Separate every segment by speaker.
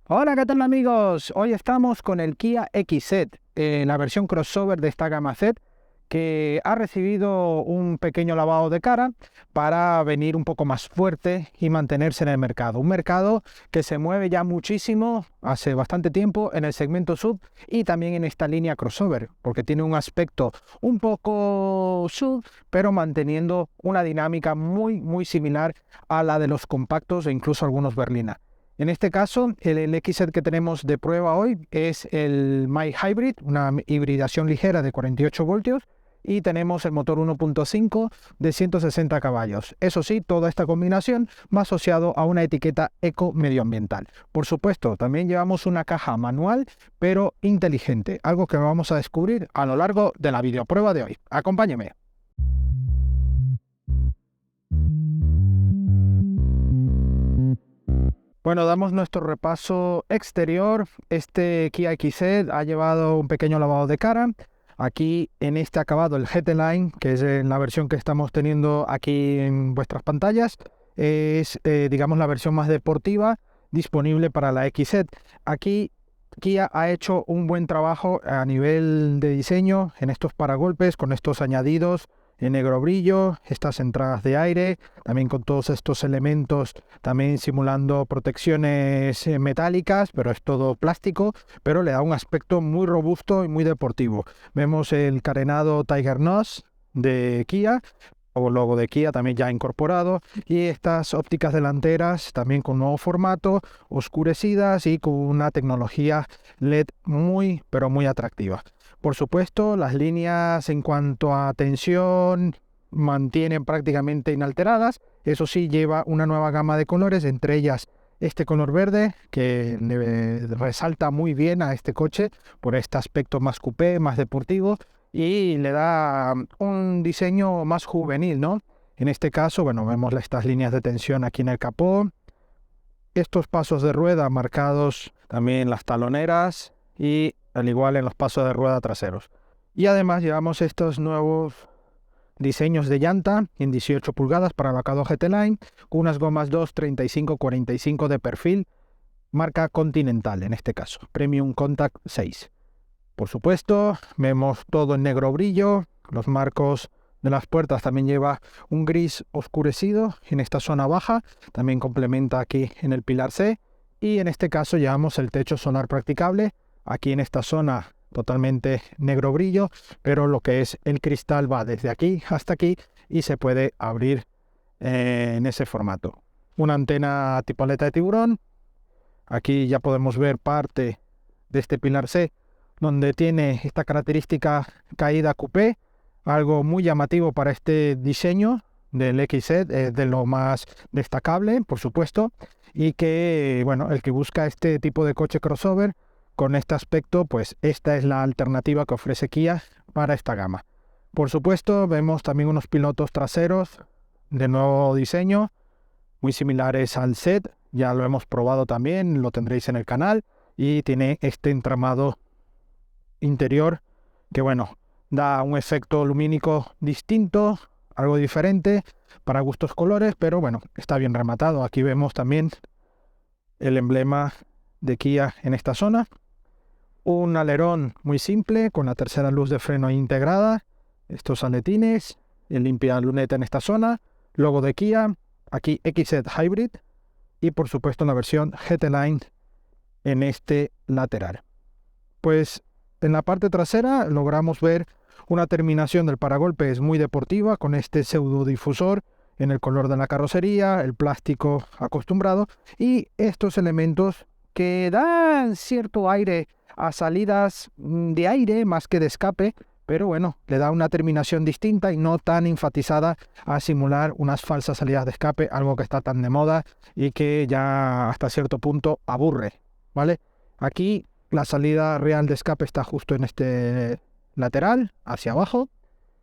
Speaker 1: Hola, ¿qué tal amigos? Hoy estamos con el Kia XZ, la versión crossover de esta gama Z, que ha recibido un pequeño lavado de cara para venir un poco más fuerte y mantenerse en el mercado. Un mercado que se mueve ya muchísimo, hace bastante tiempo, en el segmento sub y también en esta línea crossover, porque tiene un aspecto un poco sub, pero manteniendo una dinámica muy similar a la de los compactos e incluso algunos berlina. En este caso, el XZ que tenemos de prueba hoy es el My Hybrid, una hibridación ligera de 48 voltios, y tenemos el motor 1.5 de 160 caballos. Eso sí, toda esta combinación va asociado a una etiqueta eco medioambiental. Por supuesto, también llevamos una caja manual, pero inteligente, algo que vamos a descubrir a lo largo de la videoprueba de hoy. Acompáñeme. Bueno, damos nuestro repaso exterior. Este Kia XZ ha llevado un pequeño lavado de cara. Aquí en este acabado, el GT Line, que es en la versión que estamos teniendo aquí en vuestras pantallas, es, digamos, la versión más deportiva disponible para la XZ. Aquí Kia ha hecho un buen trabajo a nivel de diseño en estos paragolpes, con estos añadidos en negro brillo, estas entradas de aire, también con todos estos elementos, también simulando protecciones metálicas, pero es todo plástico, pero le da un aspecto muy robusto y muy deportivo. Vemos el carenado Tiger Nose de Kia, o logo de Kia también ya incorporado, y estas ópticas delanteras también con nuevo formato, oscurecidas y con una tecnología LED muy pero muy atractiva. Por supuesto, las líneas en cuanto a tensión mantienen prácticamente inalteradas. Eso sí, lleva una nueva gama de colores, entre ellas este color verde que le resalta muy bien a este coche por este aspecto más coupé, más deportivo, y le da un diseño más juvenil, ¿no? En este caso, bueno, vemos estas líneas de tensión aquí en el capó, estos pasos de rueda marcados también en las taloneras y al igual en los pasos de rueda traseros. Y además llevamos estos nuevos diseños de llanta en 18 pulgadas para el acabado GT Line, con unas gomas 235-45 de perfil, marca Continental en este caso, Premium Contact 6. Por supuesto, vemos todo en negro brillo, los marcos de las puertas también lleva un gris oscurecido en esta zona baja, también complementa aquí en el pilar C, y en este caso llevamos el techo solar practicable, aquí en esta zona totalmente negro brillo, pero lo que es el cristal va desde aquí hasta aquí y se puede abrir en ese formato. Una antena tipo aleta de tiburón, aquí ya podemos ver parte de este pilar C, donde tiene esta característica caída coupé, algo muy llamativo para este diseño del XZ, de lo más destacable, por supuesto, y que, bueno, el que busca este tipo de coche crossover con este aspecto, pues esta es la alternativa que ofrece Kia para esta gama. Por supuesto, vemos también unos pilotos traseros de nuevo diseño, muy similares al Z, ya lo hemos probado también, lo tendréis en el canal, y tiene este entramado interior que, bueno, da un efecto lumínico distinto, algo diferente para gustos colores, pero bueno, está bien rematado. Aquí vemos también el emblema de Kia en esta zona, un alerón muy simple con la tercera luz de freno integrada, estos aletines, el limpia luneta en esta zona, logo de Kia, aquí XZ Hybrid y por supuesto la versión GT Line en este lateral. Pues en la parte trasera logramos ver una terminación del paragolpes muy deportiva con este pseudo difusor en el color de la carrocería, el plástico acostumbrado y estos elementos que dan cierto aire a salidas de aire más que de escape, pero bueno, le da una terminación distinta y no tan enfatizada a simular unas falsas salidas de escape, algo que está tan de moda y que ya hasta cierto punto aburre, ¿vale? Aquí la salida real de escape está justo en este lateral, hacia abajo.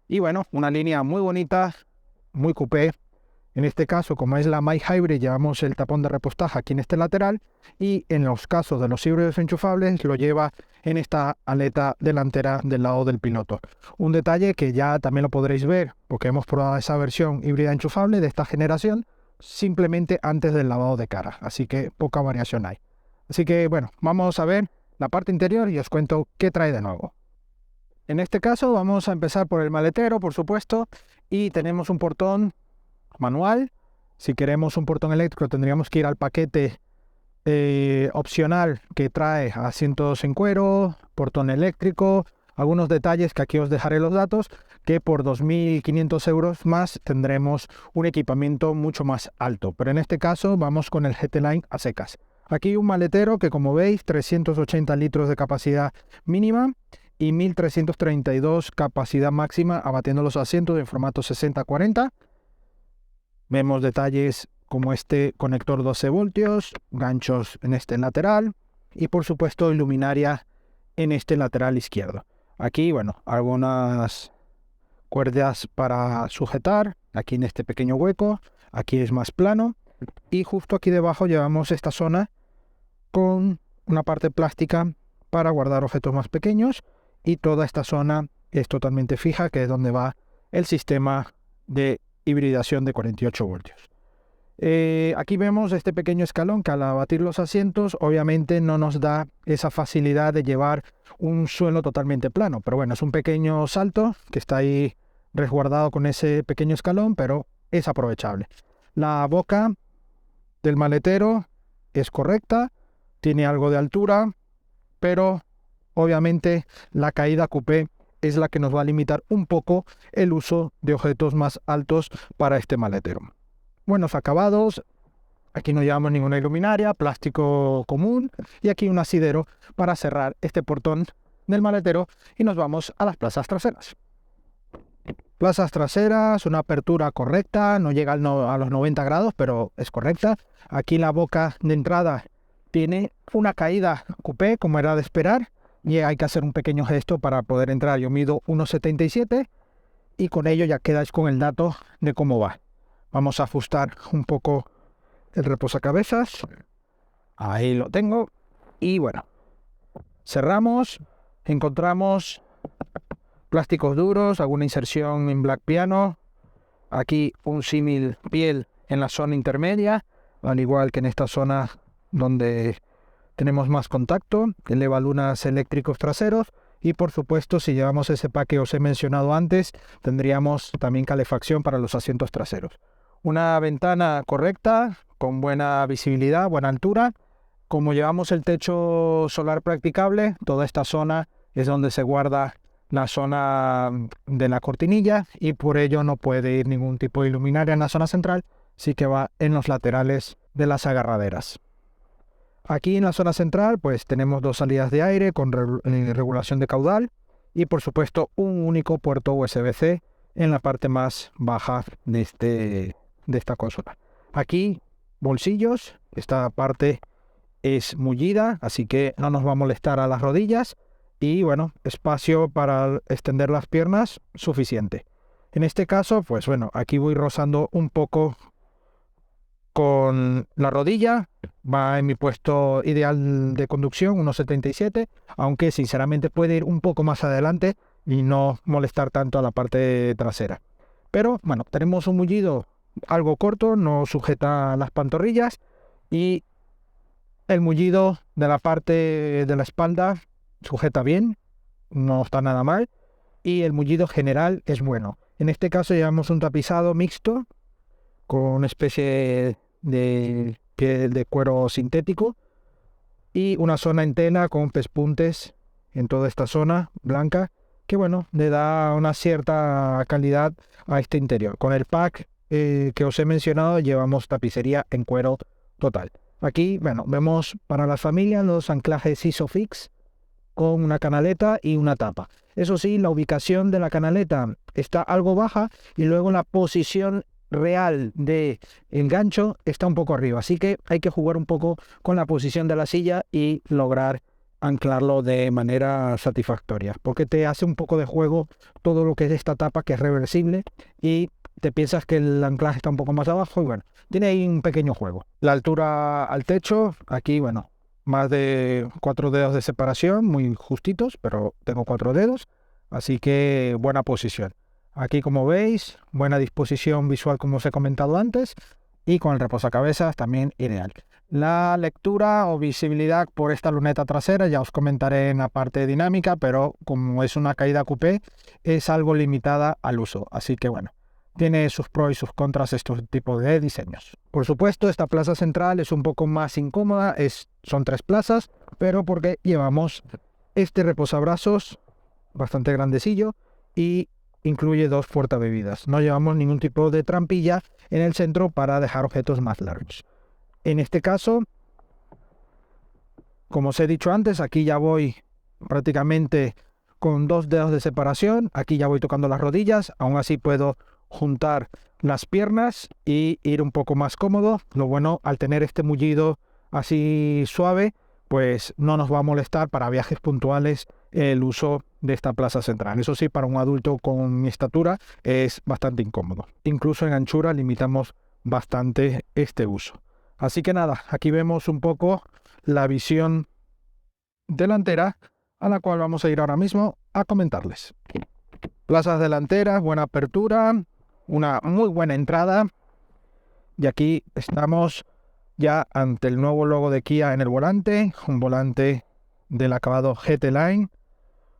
Speaker 1: Y bueno, una línea muy bonita, muy coupé. En este caso, como es la My Hybrid, llevamos el tapón de repostaje aquí en este lateral. Y en los casos de los híbridos enchufables, lo lleva en esta aleta delantera del lado del piloto. Un detalle que ya también lo podréis ver, porque hemos probado esa versión híbrida enchufable de esta generación, simplemente antes del lavado de cara. Así que poca variación hay. Así que bueno, vamos a ver la parte interior y os cuento qué trae de nuevo. En este caso vamos a empezar por el maletero, por supuesto, y tenemos un portón manual. Si queremos un portón eléctrico tendríamos que ir al paquete opcional que trae asientos en cuero, portón eléctrico, algunos detalles que aquí os dejaré los datos, que por 2.500 euros más tendremos un equipamiento mucho más alto. Pero en este caso vamos con el GT Line a secas. Aquí un maletero que, como veis, 380 litros de capacidad mínima y 1.332 capacidad máxima, abatiendo los asientos en formato 60-40. Vemos detalles como este conector 12 voltios, ganchos en este lateral y por supuesto iluminaria en este lateral izquierdo. Aquí, bueno, algunas cuerdas para sujetar, aquí en este pequeño hueco, aquí es más plano y justo aquí debajo llevamos esta zona con una parte plástica para guardar objetos más pequeños y toda esta zona es totalmente fija, que es donde va el sistema de hibridación de 48 voltios. Aquí vemos este pequeño escalón que al abatir los asientos obviamente no nos da esa facilidad de llevar un suelo totalmente plano, pero bueno, es un pequeño salto que está ahí resguardado con ese pequeño escalón, pero es aprovechable. La boca del maletero es correcta, tiene algo de altura, pero obviamente la caída coupé es la que nos va a limitar un poco el uso de objetos más altos para este maletero. Buenos acabados, aquí no llevamos ninguna iluminaria, plástico común y aquí un asidero para cerrar este portón del maletero y nos vamos a las plazas traseras. Plazas traseras, una apertura correcta, no llega a los 90 grados, pero es correcta. Aquí la boca de entrada tiene una caída coupé, como era de esperar, y hay que hacer un pequeño gesto para poder entrar. Yo mido 1,77 y con ello ya quedáis con el dato de cómo va. Vamos a ajustar un poco el reposacabezas. Ahí lo tengo. Y bueno, cerramos, encontramos plásticos duros, alguna inserción en black piano. Aquí un símil piel en la zona intermedia, al igual que en esta zona donde tenemos más contacto, elevalunas eléctricos traseros y por supuesto si llevamos ese pack que os he mencionado antes, tendríamos también calefacción para los asientos traseros. Una ventana correcta, con buena visibilidad, buena altura. Como llevamos el techo solar practicable, toda esta zona es donde se guarda la zona de la cortinilla y por ello no puede ir ningún tipo de luminaria en la zona central, sí que va en los laterales de las agarraderas. Aquí en la zona central pues tenemos dos salidas de aire con regulación de caudal y por supuesto un único puerto USB-C en la parte más baja de esta consola. Aquí bolsillos, esta parte es mullida, así que no nos va a molestar a las rodillas y bueno, espacio para extender las piernas suficiente. En este caso, pues bueno, aquí voy rozando un poco con la rodilla, va en mi puesto ideal de conducción, 1,77, aunque sinceramente puede ir un poco más adelante y no molestar tanto a la parte trasera. Pero bueno, tenemos un mullido algo corto, no sujeta las pantorrillas y el mullido de la parte de la espalda sujeta bien, no está nada mal y el mullido general es bueno. En este caso llevamos un tapizado mixto con una especie de piel de cuero sintético y una zona en tela con pespuntes en toda esta zona blanca que bueno, le da una cierta calidad a este interior. Con el pack que os he mencionado llevamos tapicería en cuero total. Aquí, bueno, vemos para la familia los anclajes ISOFIX con una canaleta y una tapa. Eso sí, la ubicación de la canaleta está algo baja y luego la posición real del gancho está un poco arriba. Así que hay que jugar un poco con la posición de la silla y lograr anclarlo de manera satisfactoria. Porque te hace un poco de juego todo lo que es esta tapa que es reversible y te piensas que el anclaje está un poco más abajo y bueno, tiene ahí un pequeño juego. La altura al techo, aquí bueno, más de 4 dedos de separación, muy justitos, pero tengo 4 dedos, así que buena posición. Aquí como veis, buena disposición visual como os he comentado antes y con el reposacabezas también ideal. La lectura o visibilidad por esta luneta trasera ya os comentaré en la parte dinámica, pero como es una caída coupé es algo limitada al uso, así que bueno, tiene sus pros y sus contras este tipo de diseños. Por supuesto, esta plaza central es un poco más incómoda, son 3 plazas, pero porque llevamos este reposabrazos bastante grandecillo y incluye 2 puertabebidas. No llevamos ningún tipo de trampilla en el centro para dejar objetos más largos. En este caso, como os he dicho antes, aquí ya voy prácticamente con 2 dedos de separación. Aquí ya voy tocando las rodillas. Aún así puedo juntar las piernas y ir un poco más cómodo. Lo bueno, al tener este mullido así suave, pues no nos va a molestar para viajes puntuales el uso de esta plaza central. Eso sí, para un adulto con mi estatura es bastante incómodo. Incluso en anchura limitamos bastante este uso. Así que nada, aquí vemos un poco la visión delantera, a la cual vamos a ir ahora mismo a comentarles. Plazas delanteras, buena apertura, una muy buena entrada. Y aquí estamos ya ante el nuevo logo de Kia en el volante, un volante del acabado GT Line,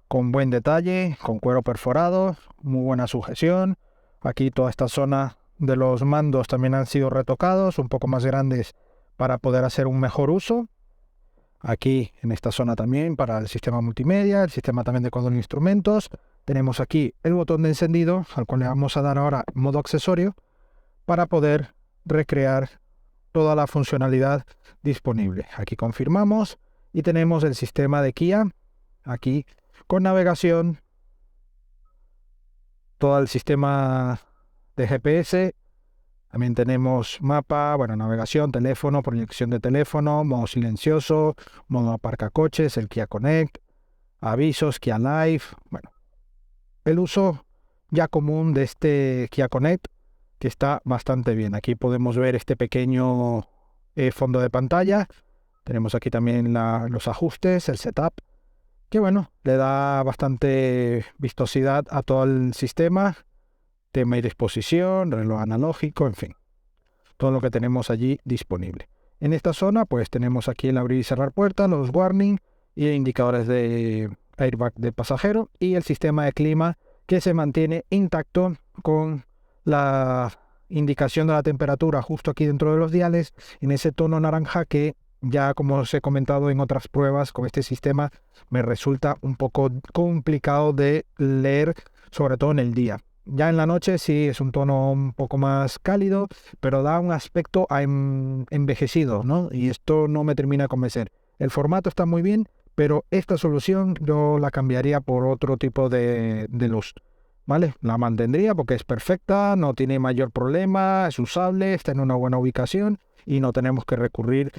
Speaker 1: con buen detalle, con cuero perforado, muy buena sujeción. Aquí toda esta zona de los mandos también han sido retocados, un poco más grandes para poder hacer un mejor uso. Aquí en esta zona también para el sistema multimedia, el sistema también de control de instrumentos. Tenemos aquí el botón de encendido, al cual le vamos a dar ahora modo accesorio, para poder recrear toda la funcionalidad disponible. Aquí confirmamos y tenemos el sistema de Kia, aquí con navegación, todo el sistema de GPS. También tenemos mapa, bueno, navegación, teléfono, proyección de teléfono, modo silencioso, modo aparcacoches, el Kia Connect, avisos, Kia Live. Bueno, el uso ya común de este Kia Connect, que está bastante bien. Aquí podemos ver este pequeño fondo de pantalla. Tenemos aquí también los ajustes, el setup, que bueno, le da bastante vistosidad a todo el sistema. Tema y disposición, reloj analógico, en fin, todo lo que tenemos allí disponible. En esta zona pues tenemos aquí el abrir y cerrar puertas, los warning y indicadores de airbag de pasajero y el sistema de clima que se mantiene intacto con la indicación de la temperatura justo aquí dentro de los diales en ese tono naranja que ya, como os he comentado en otras pruebas con este sistema, me resulta un poco complicado de leer, sobre todo en el día. Ya en la noche sí es un tono un poco más cálido, pero da un aspecto envejecido, ¿no? Y esto no me termina de convencer. El formato está muy bien, pero esta solución yo la cambiaría por otro tipo de luz, ¿vale? La mantendría porque es perfecta, no tiene mayor problema, es usable, está en una buena ubicación y no tenemos que recurrir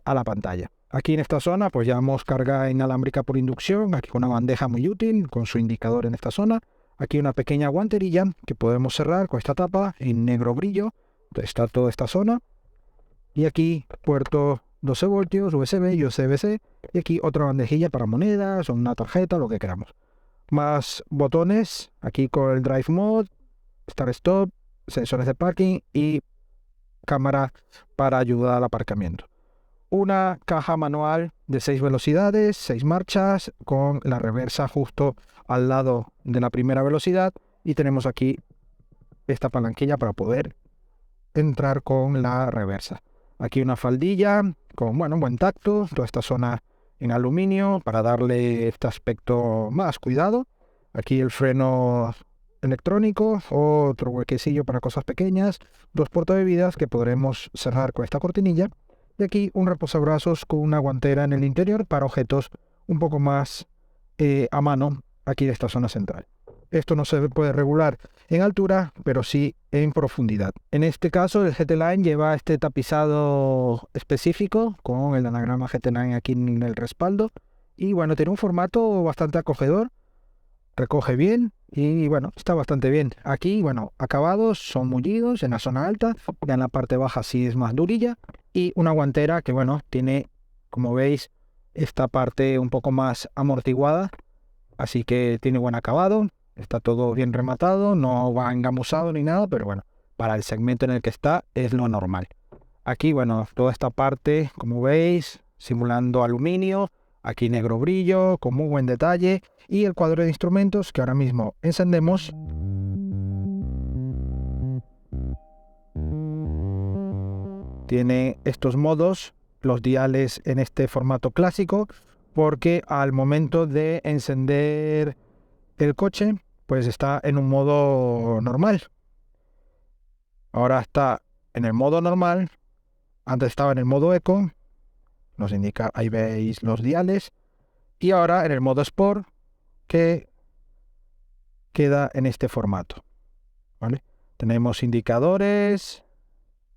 Speaker 1: a la pantalla. Aquí en esta zona pues llevamos carga inalámbrica por inducción, aquí una bandeja muy útil con su indicador en esta zona. Aquí una pequeña guanterilla que podemos cerrar con esta tapa en negro brillo. Está toda esta zona. Y aquí puerto 12 voltios, USB y USB-C. Y aquí otra bandejilla para monedas o una tarjeta, lo que queramos. Más botones, aquí con el Drive Mode, Start Stop, sensores de parking y cámara para ayudar al aparcamiento. Una caja manual de 6 velocidades, 6 marchas, con la reversa justo al lado de la primera velocidad. Y tenemos aquí esta palanquilla para poder entrar con la reversa. Aquí una faldilla con, bueno, buen tacto, toda esta zona en aluminio para darle este aspecto más cuidado. Aquí el freno electrónico, otro huequecillo para cosas pequeñas, 2 portabebidas que podremos cerrar con esta cortinilla. Y aquí un reposabrazos con una guantera en el interior para objetos un poco más a mano aquí de esta zona central. Esto no se puede regular en altura, pero sí en profundidad. En este caso el GT Line lleva este tapizado específico con el anagrama GT Line aquí en el respaldo. Y bueno, tiene un formato bastante acogedor, recoge bien y bueno, está bastante bien. Aquí, bueno, acabados son mullidos en la zona alta, ya en la parte baja sí es más durilla. Y una guantera que, bueno, tiene, como veis, esta parte un poco más amortiguada, así que tiene buen acabado, está todo bien rematado, no va engamusado ni nada, pero bueno, para el segmento en el que está es lo normal. Aquí, bueno, toda esta parte, como veis, simulando aluminio, aquí negro brillo, con muy buen detalle, y el cuadro de instrumentos que ahora mismo encendemos. Tiene estos modos, los diales en este formato clásico, porque al momento de encender el coche, pues está en un modo normal. Ahora está en el modo normal, antes estaba en el modo eco, nos indica, ahí veis los diales, y ahora en el modo Sport, que queda en este formato, ¿vale? Tenemos indicadores,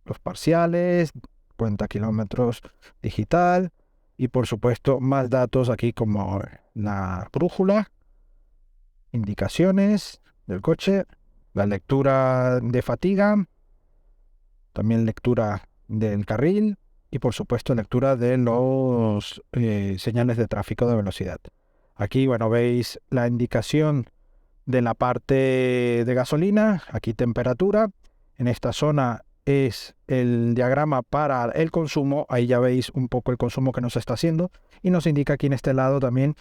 Speaker 1: los parciales, cuenta kilómetros digital y por supuesto más datos aquí como la brújula, indicaciones del coche, la lectura de fatiga, también lectura del carril y por supuesto lectura de los señales de tráfico de velocidad. Aquí, bueno, veis la indicación de la parte de gasolina, aquí temperatura, en esta zona es el diagrama para el consumo, ahí ya veis un poco el consumo que nos está haciendo y nos indica aquí en este lado también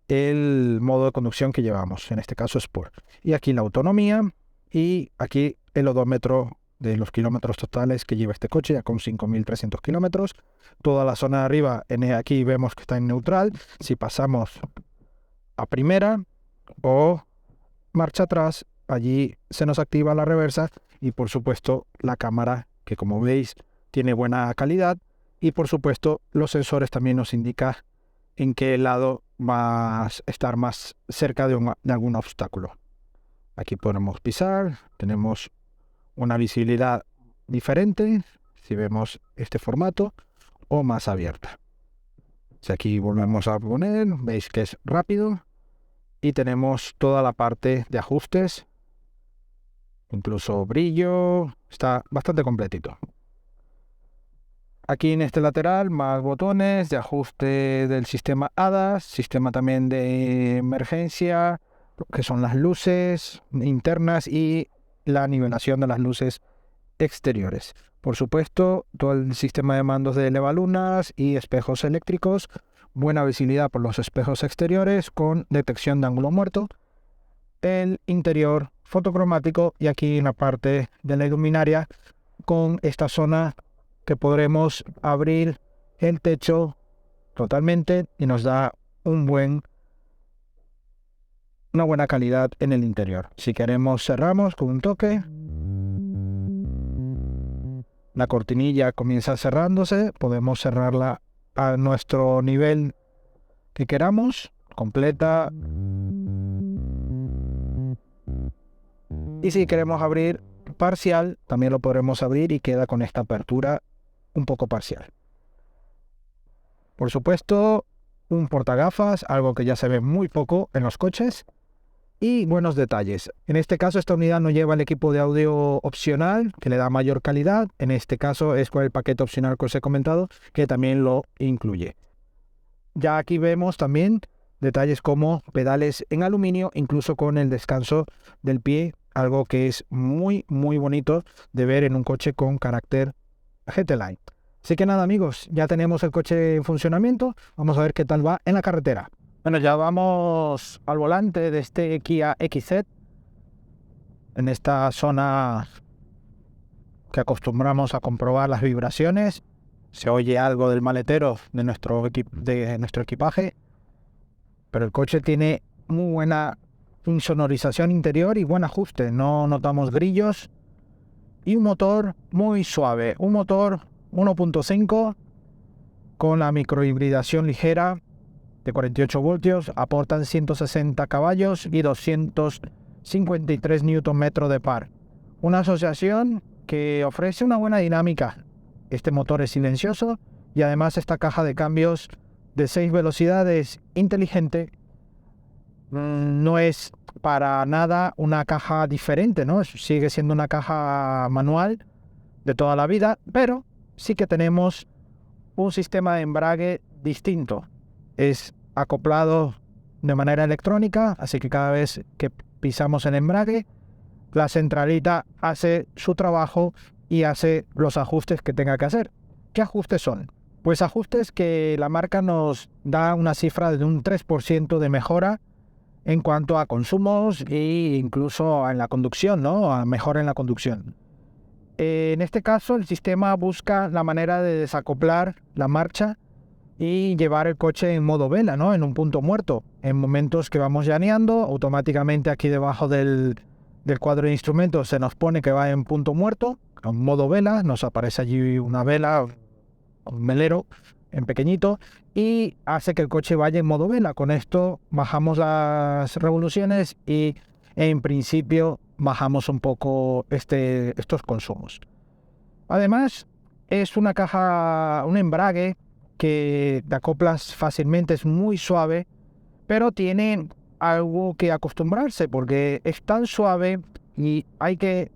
Speaker 1: el modo de conducción que llevamos, en este caso Sport. Y aquí la autonomía y aquí el odómetro de los kilómetros totales que lleva este coche, ya con 5.300 kilómetros. Toda la zona de arriba, aquí vemos que está en neutral. Si pasamos a primera o marcha atrás, allí se nos activa la reversa y por supuesto la cámara, que como veis tiene buena calidad, y por supuesto los sensores también nos indican en qué lado va a estar más cerca de algún obstáculo. Aquí podemos pisar, tenemos una visibilidad diferente si vemos este formato o más abierta. Si aquí volvemos a poner, veis que es rápido y tenemos toda la parte de ajustes, incluso brillo, está bastante completito. Aquí en este lateral más botones de ajuste del sistema ADAS, sistema también de emergencia, que son las luces internas y la nivelación de las luces exteriores. Por supuesto, todo el sistema de mandos de elevalunas y espejos eléctricos, buena visibilidad por los espejos exteriores con detección de ángulo muerto, el interior fotocromático y aquí en la parte de la iluminaria con esta zona que podremos abrir el techo totalmente y nos da una buena calidad en el interior. Si queremos cerramos con un toque. La cortinilla comienza cerrándose, podemos cerrarla a nuestro nivel que queramos, completa. Y si queremos abrir parcial, también lo podremos abrir y queda con esta apertura un poco parcial. Por supuesto, un portagafas, algo que ya se ve muy poco en los coches. Y buenos detalles. En este caso esta unidad no lleva el equipo de audio opcional que le da mayor calidad. En este caso es con el paquete opcional que os he comentado que también lo incluye. Ya aquí vemos también detalles como pedales en aluminio, incluso con el descanso del pie, algo que es muy bonito de ver en un coche con carácter GT-Line. Así que nada amigos, ya tenemos el coche en funcionamiento. Vamos a ver qué tal va en la carretera. Bueno, ya vamos al volante de este Kia XZ, en esta zona que acostumbramos a comprobar las vibraciones. Se oye algo del maletero de nuestro equipaje, pero el coche tiene muy buena insonorización interior y buen ajuste, no notamos grillos y un motor muy suave, un motor 1.5 con la microhibridación ligera de 48 voltios, aportan 160 caballos y 253 Nm de par. Una asociación que ofrece una buena dinámica. Este motor es silencioso y además esta caja de cambios de 6 velocidades inteligente no es para nada una caja diferente, ¿no? Sigue siendo una caja manual de toda la vida, pero sí que tenemos un sistema de embrague distinto. Es acoplado de manera electrónica, así que cada vez que pisamos el embrague la centralita hace su trabajo y hace los ajustes que tenga que hacer. ¿Qué ajustes son? Pues ajustes que la marca nos da una cifra de un 3% de mejora en cuanto a consumos e incluso en la conducción, ¿no? A mejora en la conducción. En este caso, el sistema busca la manera de desacoplar la marcha y llevar el coche en modo vela, ¿no? En un punto muerto. En momentos que vamos llaneando, automáticamente aquí debajo del cuadro de instrumentos se nos pone que va en punto muerto, en modo vela, nos aparece allí una vela, un velero en pequeñito, y hace que el coche vaya en modo vela. Con esto bajamos las revoluciones y en principio bajamos un poco estos consumos. Además, es una caja, un embrague que te acoplas fácilmente, es muy suave, pero tiene algo que acostumbrarse porque es tan suave y hay que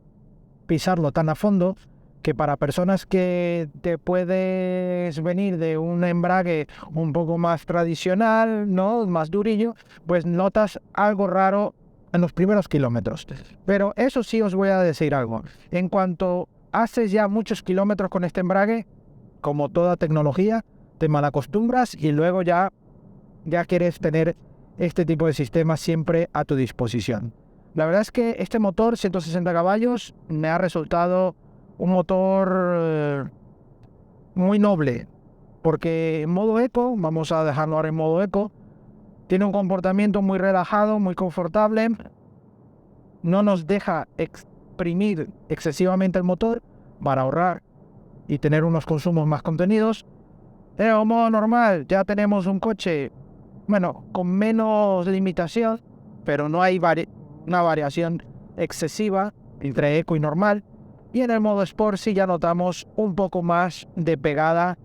Speaker 1: pisarlo tan a fondo que para personas que te puedes venir de un embrague un poco más tradicional, ¿no? Más durillo, pues notas algo raro en los primeros kilómetros. Pero eso sí os voy a decir algo. En cuanto haces ya muchos kilómetros con este embrague, como toda tecnología, te malacostumbras y luego ya quieres tener este tipo de sistema siempre a tu disposición. La verdad es que este motor 160 caballos me ha resultado un motor muy noble, porque en modo eco, vamos a dejarlo ahora en modo eco, tiene un comportamiento muy relajado, muy confortable, no nos deja exprimir excesivamente el motor para ahorrar y tener unos consumos más contenidos. En modo normal ya tenemos un coche, bueno, con menos limitación, pero no hay una variación excesiva entre eco y normal. Y en el modo Sport sí ya notamos un poco más de pegada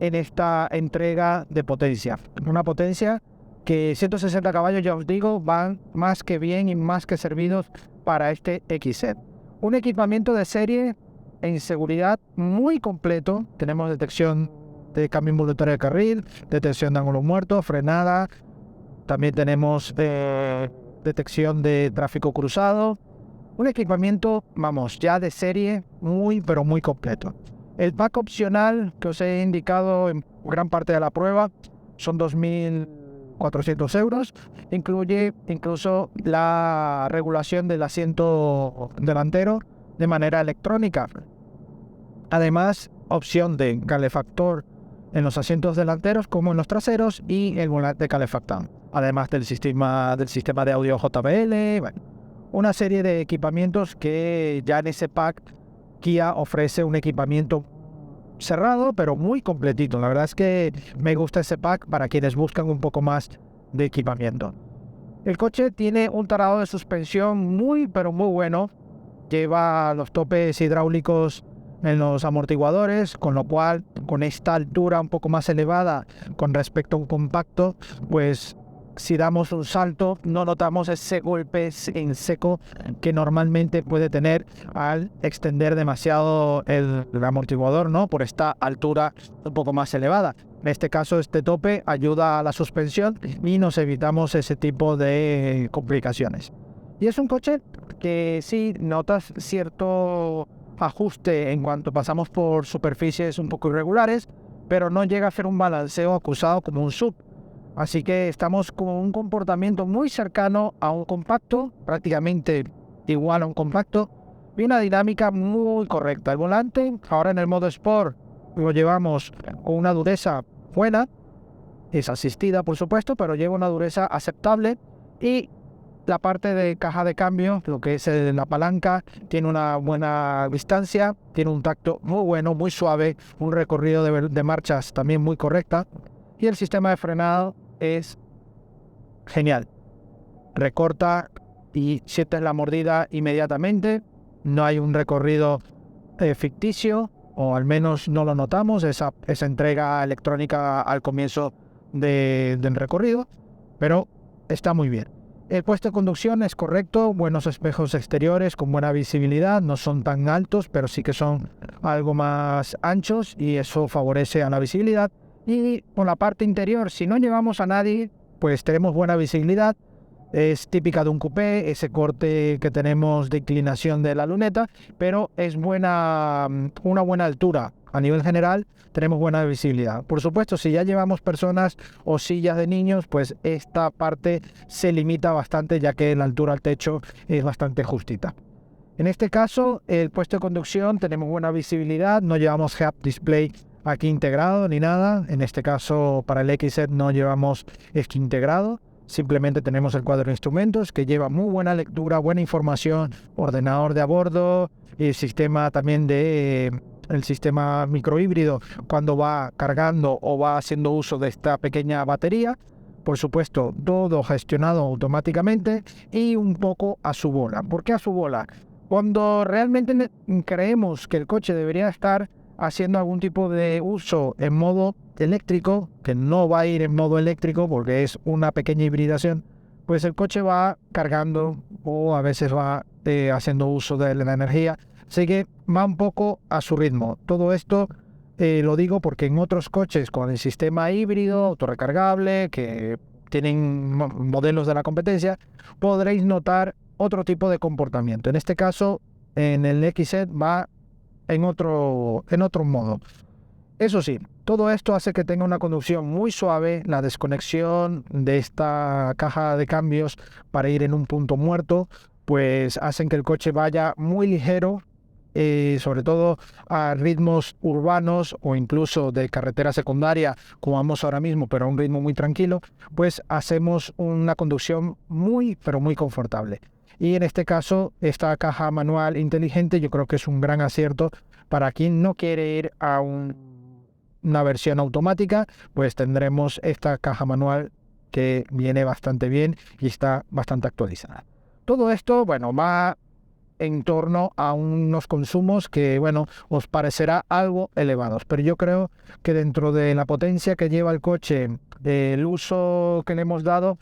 Speaker 1: en esta entrega de potencia. Una potencia que 160 caballos, ya os digo, van más que bien y más que servidos para este XZ. Un equipamiento de serie en seguridad muy completo. Tenemos detección de cambio involuntario de carril, detección de ángulo muerto, frenada. También tenemos detección de tráfico cruzado. Un equipamiento, vamos, ya de serie muy, pero muy completo. El pack opcional que os he indicado en gran parte de la prueba son 2.400 euros. Incluye incluso la regulación del asiento delantero de manera electrónica. Además, opción de calefactor en los asientos delanteros como en los traseros y el volante calefactado. Además del sistema de audio JBL, bueno, una serie de equipamientos que ya en ese pack Kia ofrece un equipamiento cerrado pero muy completito. La verdad es que me gusta ese pack para quienes buscan un poco más de equipamiento. El coche tiene un tarado de suspensión muy pero muy bueno. Lleva los topes hidráulicos en los amortiguadores, con lo cual con esta altura un poco más elevada con respecto a un compacto, pues si damos un salto no notamos ese golpe en seco que normalmente puede tener al extender demasiado el amortiguador, ¿no? Por esta altura un poco más elevada. En este caso, este tope ayuda a la suspensión y nos evitamos ese tipo de complicaciones. Y es un coche que sí notas cierto ajuste en cuanto pasamos por superficies un poco irregulares, pero no llega a ser un balanceo acusado como un SUV. Así que estamos con un comportamiento muy cercano a un compacto, prácticamente igual a un compacto, y una dinámica muy correcta. El volante, ahora en el modo Sport, lo llevamos con una dureza buena, es asistida por supuesto, pero lleva una dureza aceptable, y la parte de caja de cambio, lo que es la palanca, tiene una buena distancia, tiene un tacto muy bueno, muy suave, un recorrido de marchas también muy correcta, y el sistema de frenado es genial. Recorta y sientes la mordida inmediatamente. No hay un recorrido ficticio, o al menos no lo notamos, esa entrega electrónica al comienzo del recorrido, pero está muy bien. El puesto de conducción es correcto, buenos espejos exteriores con buena visibilidad, no son tan altos, pero sí que son algo más anchos y eso favorece a la visibilidad. Y por la parte interior, si no llevamos a nadie, pues tenemos buena visibilidad. Es típica de un coupé, ese corte que tenemos de inclinación de la luneta, pero es una buena altura. A nivel general tenemos buena visibilidad. Por supuesto, si ya llevamos personas o sillas de niños, pues esta parte se limita bastante, ya que la altura al techo es bastante justita. En este caso, el puesto de conducción tenemos buena visibilidad, no llevamos head display aquí integrado ni nada. En este caso, para el XZ no llevamos esto integrado. Simplemente tenemos el cuadro de instrumentos que lleva muy buena lectura, buena información, ordenador de a bordo, el sistema también el sistema microhíbrido cuando va cargando o va haciendo uso de esta pequeña batería. Por supuesto, todo gestionado automáticamente y un poco a su bola. ¿Por qué a su bola? Cuando realmente creemos que el coche debería estar haciendo algún tipo de uso en modo eléctrico, que no va a ir en modo eléctrico porque es una pequeña hibridación, pues el coche va cargando o a veces va haciendo uso de la energía, así que va un poco a su ritmo. Todo esto lo digo porque en otros coches con el sistema híbrido, autorrecargable, que tienen modelos de la competencia, podréis notar otro tipo de comportamiento. En este caso, en el XZ va en otro modo. Eso sí, todo esto hace que tenga una conducción muy suave. La desconexión de esta caja de cambios para ir en un punto muerto, pues hacen que el coche vaya muy ligero, sobre todo a ritmos urbanos o incluso de carretera secundaria, como vamos ahora mismo, pero a un ritmo muy tranquilo, pues hacemos una conducción muy, pero muy confortable. Y en este caso, esta caja manual inteligente yo creo que es un gran acierto para quien no quiere ir a una versión automática, pues tendremos esta caja manual que viene bastante bien y está bastante actualizada. Todo esto, bueno, va en torno a unos consumos que, bueno, os parecerá algo elevados, pero yo creo que dentro de la potencia que lleva el coche, el uso que le hemos dado,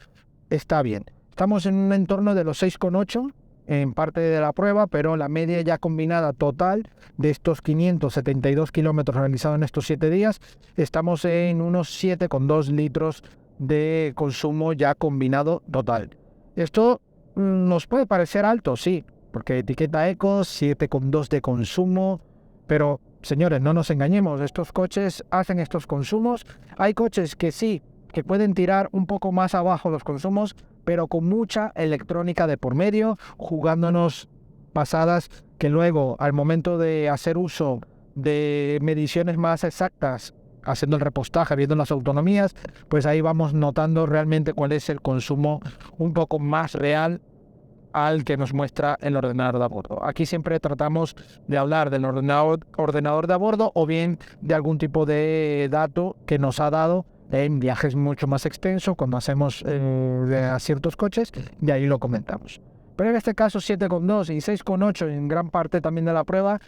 Speaker 1: está bien. Estamos en un entorno de los 6,8 en parte de la prueba, pero la media ya combinada total de estos 572 kilómetros realizados en estos 7 días, estamos en unos 7,2 litros de consumo ya combinado total. Esto nos puede parecer alto, sí, porque etiqueta eco, 7,2 de consumo, pero señores, no nos engañemos, estos coches hacen estos consumos. Hay coches que sí, que pueden tirar un poco más abajo los consumos, pero con mucha electrónica de por medio, jugándonos pasadas que luego, al momento de hacer uso de mediciones más exactas, haciendo el repostaje, viendo las autonomías, pues ahí vamos notando realmente cuál es el consumo un poco más real al que nos muestra el ordenador de a bordo. Aquí siempre tratamos de hablar del ordenador de a bordo o bien de algún tipo de dato que nos ha dado en viajes mucho más extensos cuando hacemos a ciertos coches, y ahí lo comentamos. Pero en este caso 7,2 y 6,8 en gran parte también de la prueba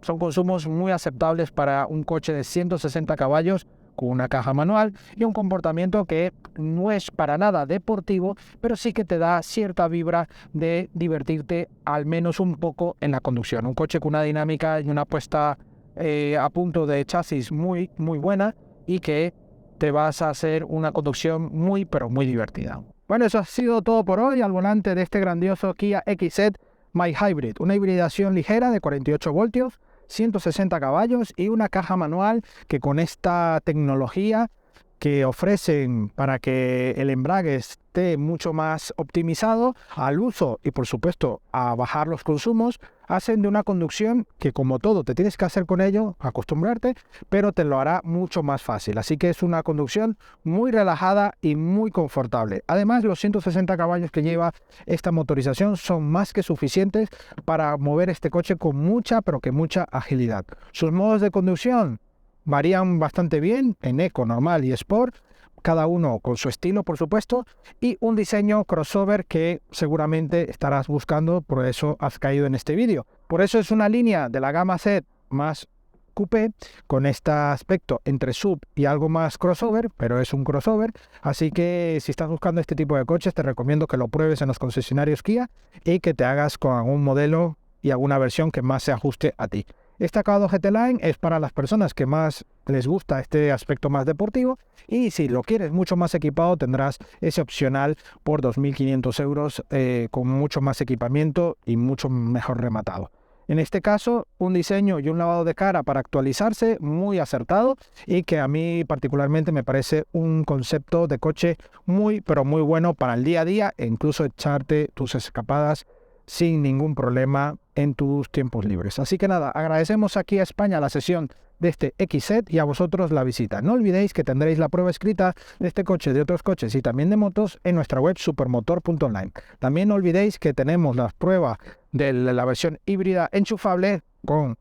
Speaker 1: son consumos muy aceptables para un coche de 160 caballos con una caja manual y un comportamiento que no es para nada deportivo, pero sí que te da cierta vibra de divertirte al menos un poco en la conducción. Un coche con una dinámica y una puesta a punto de chasis muy, muy buena y que te vas a hacer una conducción muy, pero muy divertida. Bueno, eso ha sido todo por hoy al volante de este grandioso Kia XZ My Hybrid, una hibridación ligera de 48 voltios, 160 caballos y una caja manual que con esta tecnología que ofrecen para que el embrague esté mucho más optimizado al uso y por supuesto a bajar los consumos, hacen de una conducción que como todo te tienes que hacer con ello, acostumbrarte, pero te lo hará mucho más fácil. Así que es una conducción muy relajada y muy confortable. Además, los 160 caballos que lleva esta motorización son más que suficientes para mover este coche con mucha, pero que mucha agilidad. Sus modos de conducción varían bastante bien en eco, normal y sport, cada uno con su estilo, por supuesto, y un diseño crossover que seguramente estarás buscando, por eso has caído en este vídeo. Por eso es una línea de la gama Z más coupé, con este aspecto entre sub y algo más crossover, pero es un crossover, así que si estás buscando este tipo de coches, te recomiendo que lo pruebes en los concesionarios Kia y que te hagas con algún modelo y alguna versión que más se ajuste a ti. Este acabado GT Line es para las personas que más les gusta este aspecto más deportivo, y si lo quieres mucho más equipado tendrás ese opcional por 2.500 euros con mucho más equipamiento y mucho mejor rematado. En este caso, un diseño y un lavado de cara para actualizarse muy acertado, y que a mí particularmente me parece un concepto de coche muy, pero muy bueno para el día a día, e incluso echarte tus escapadas sin ningún problema en tus tiempos libres. Así que nada, agradecemos aquí a España la sesión de este XZ y a vosotros la visita. No olvidéis que tendréis la prueba escrita de este coche, de otros coches y también de motos en nuestra web supermotor.online. También no olvidéis que tenemos la prueba de la versión híbrida enchufable con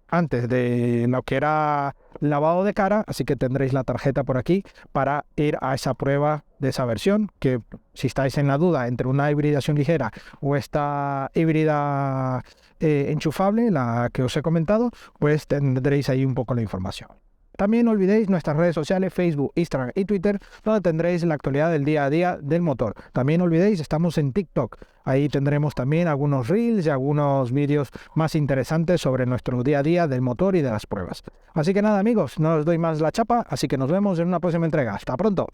Speaker 1: antes de lo que era lavado de cara, así que tendréis la tarjeta por aquí para ir a esa prueba de esa versión, que si estáis en la duda entre una hibridación ligera o esta híbrida enchufable, la que os he comentado, pues tendréis ahí un poco la información. También no olvidéis nuestras redes sociales, Facebook, Instagram y Twitter, donde tendréis la actualidad del día a día del motor. También no olvidéis, estamos en TikTok. Ahí tendremos también algunos reels y algunos vídeos más interesantes sobre nuestro día a día del motor y de las pruebas. Así que nada, amigos, no os doy más la chapa, así que nos vemos en una próxima entrega. ¡Hasta pronto!